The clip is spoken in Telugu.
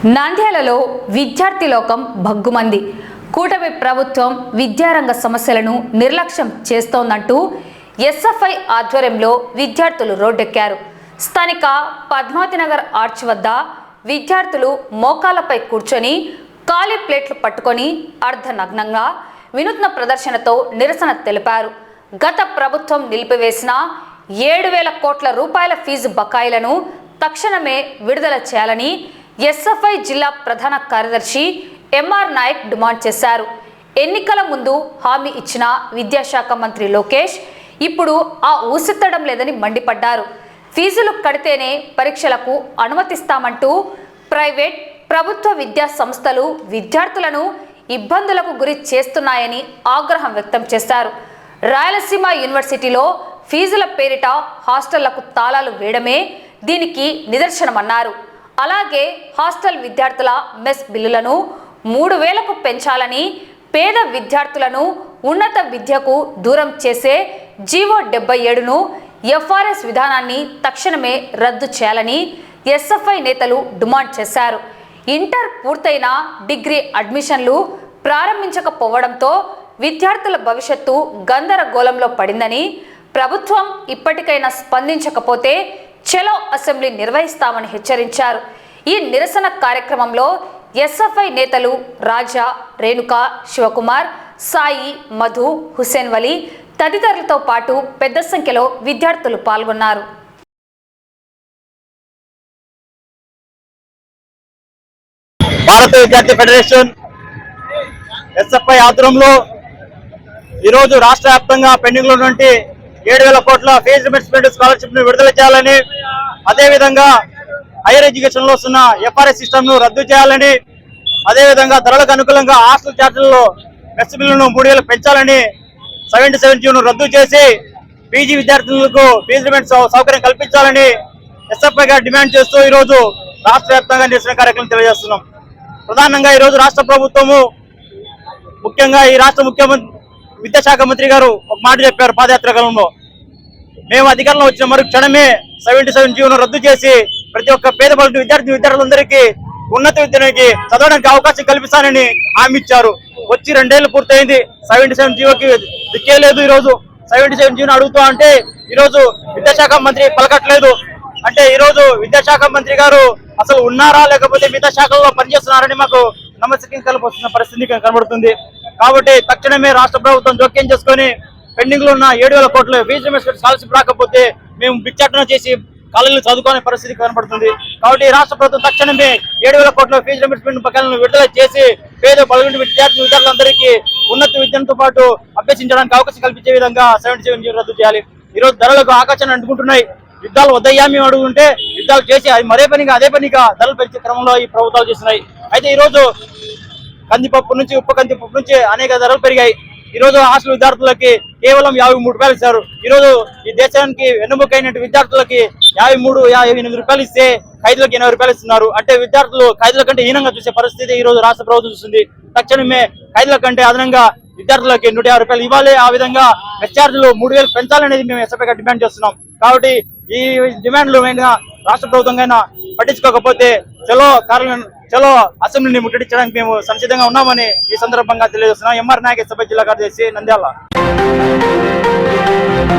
నంద్యాలలో విద్యార్థి లోకం భగ్గుమంది. కూటమి ప్రభుత్వం విద్యారంగ సమస్యలను నిర్లక్ష్యం చేస్తోందంటూ ఎస్ఎఫ్ఐ ఆధ్వర్యంలో విద్యార్థులు రోడ్డెక్కారు. స్థానిక పద్మావతినగర్ ఆర్చ్ వద్ద విద్యార్థులు మోకాలపై కూర్చొని ఖాళీ ప్లేట్లు పట్టుకొని అర్ధనగ్నంగా వినూత్న ప్రదర్శనతో నిరసన తెలిపారు. గత ప్రభుత్వం నిలిపివేసిన 7,000 కోట్ల రూపాయల ఫీజు బకాయిలను తక్షణమే విడుదల చేయాలని ఎస్ఎఫ్ఐ జిల్లా ప్రధాన కార్యదర్శి ఎంఆర్ నాయక్ డిమాండ్ చేశారు. ఎన్నికల ముందు హామీ ఇచ్చిన విద్యాశాఖ మంత్రి లోకేష్ ఇప్పుడు ఆ ఊసెత్తడం లేదని మండిపడ్డారు. ఫీజులు కడితేనే పరీక్షలకు అనుమతిస్తామంటూ ప్రైవేట్ ప్రభుత్వ విద్యా సంస్థలు విద్యార్థులను ఇబ్బందులకు గురి చేస్తున్నాయని ఆగ్రహం వ్యక్తం చేశారు. రాయలసీమ యూనివర్సిటీలో ఫీజుల పేరిట హాస్టళ్లకు తాళాలు వేయడమే దీనికి నిదర్శనమన్నారు. అలాగే హాస్టల్ విద్యార్థుల మెస్ బిల్లులను 3,000కు పెంచాలని, పేద విద్యార్థులను ఉన్నత విద్యకు దూరం చేసే జీవో 77ను ఎఫ్ఆర్ఎస్ విధానాన్ని తక్షణమే రద్దు చేయాలని ఎస్ఎఫ్ఐ నేతలు డిమాండ్ చేశారు. ఇంటర్ పూర్తయిన డిగ్రీ అడ్మిషన్లు ప్రారంభించకపోవడంతో విద్యార్థుల భవిష్యత్తు గందరగోళంలో పడిందని, ప్రభుత్వం ఇప్పటికైనా స్పందించకపోతే చలో అసెంబ్లీ నిర్వహిస్తామని హెచ్చరించారు. ఈ నిరసన కార్యక్రమంలో ఎస్ఎఫ్ఐ నేతలు రాజా, రేణుక, శివకుమార్, సాయి, మధు, హుసేన్ వలి తదితరులతో పాటు పెద్ద సంఖ్యలో విద్యార్థులు పాల్గొన్నారు. భారత విద్యార్థి ఫెడరేషన్ ఎస్ఎఫ్ఐ ఆధ్వర్యంలో ఈరోజు రాష్ట్ర వ్యాప్తంగా పెండింగ్ లో ఉన్నటువంటి 7,000 కోట్ల ఫీజు రియంబర్స్మెంట్ స్కాలర్షిప్ ను విడుదల చేయాలని, అదేవిధంగా హైయర్ ఎడ్యుకేషన్ లో వస్తున్న ఎఫ్ఆర్ఎస్ సిస్టమ్ ను రద్దు చేయాలని, అదేవిధంగా ధరలకు అనుకూలంగా హాస్టల్ ఛార్జీలలో మెస్ బిల్లును 3,000 పెంచాలని, 77G ను రద్దు చేసి పీజీ విద్యార్థులకు ఫీజు రియంబర్స్మెంట్ సౌకర్యం కల్పించాలని ఎస్ఎఫ్ఐ గా డిమాండ్ చేస్తూ ఈరోజు రాష్ట్ర వ్యాప్తంగా నిరసన కార్యక్రమం తెలియజేస్తున్నాం. ప్రధానంగా ఈరోజు రాష్ట్ర ప్రభుత్వము, ముఖ్యంగా ఈ రాష్ట్ర ముఖ్యమంత్రి విద్యాశాఖ మంత్రి గారు ఒక మాట చెప్పారు పాదయాత్ర కాలంలో. మేము అధికారంలో వచ్చిన మరు క్షణమే 77G ను రద్దు చేసి ప్రతి ఒక్క పేద విద్యార్థులందరికీ ఉన్నత విద్యకి చదవడానికి అవకాశం కల్పిస్తానని హామీ ఇచ్చారు. వచ్చి 2 ఏళ్లు పూర్తయింది. 77Gకి దిక్కే లేదు. ఈరోజు 77G ను అడుగుతా అంటే ఈరోజు విద్యాశాఖ మంత్రి పలకట్లేదు. అంటే ఈరోజు విద్యాశాఖ మంత్రి గారు అసలు ఉన్నారా లేకపోతే మిగతా శాఖల్లో పనిచేస్తున్నారని మాకు నమ్మకం కల్పిస్తున్న పరిస్థితి కనబడుతుంది. కాబట్టి తక్షణమే రాష్ట్ర ప్రభుత్వం జోక్యం చేసుకుని పెండింగ్ లో ఉన్న 7,000 కోట్ల ఫీజు రియంబర్స్మెంట్ స్కాలర్షిప్ రాకపోతే మేము బిచ్చాటన చేసి కాలేజీలు చదువుకునే పరిస్థితి కనబడుతుంది. కాబట్టి రాష్ట్ర ప్రభుత్వం తక్షణమే 7,000 కోట్ల ఫీజు రియంబర్స్మెంట్ బకాయిలను విడుదల చేసి పేద పలువురు విద్యార్థులందరికీ ఉన్నత విద్యతో పాటు అభ్యసించడానికి అవకాశం కల్పించే విధంగా 77G రద్దు చేయాలి. ఈరోజు ధరలకు ఆకాశాన్ని అంటుకుంటున్నాయి. యుద్ధాలు వద్దయ్యా మేము అడుగుతుంటే యుద్ధాలు చేసి అదే పనిగా ధరలు పెంచే క్రమంలో ఈ ప్రభుత్వాలు చేస్తున్నాయి. అయితే ఈరోజు కందిపప్పు నుంచి ఉప్పు కందిపప్పు నుంచి అనేక ధరలు పెరిగాయి. ఈరోజు హాస్టల్ విద్యార్థులకి కేవలం 53 రూపాయలు ఇస్తారు. ఈరోజు ఈ దేశానికి వెన్నుముకైన విద్యార్థులకి 53-58 రూపాయలు ఇస్తే ఖైదీలకు 80 రూపాయలు ఇస్తున్నారు. అంటే విద్యార్థులు ఖైదీల కంటే హీనంగా చూసే పరిస్థితి ఈ రోజు రాష్ట్ర ప్రభుత్వం చూస్తుంది. తక్షణమే ఖైదీల కంటే అదనంగా విద్యార్థులకి 150 రూపాయలు ఇవ్వాలి. ఆ విధంగా మెస్ ఛార్జీలు 3,000 పెంచాలనేది మేము ఎస్ఎఫ్ఐగా డిమాండ్ చేస్తున్నాం. కాబట్టి ఈ డిమాండ్లు రాష్ట్ర ప్రభుత్వంగా పట్టించుకోకపోతే చలో అసెంబ్లీని ముట్టడించడానికి మేము సంసిద్ధంగా ఉన్నామని ఈ సందర్భంగా తెలియజేస్తున్నాం. ఎంఆర్ నాయక్ ఎస్ఎఫ్ఐ జిల్లా కార్యదర్శి నంద్యాల.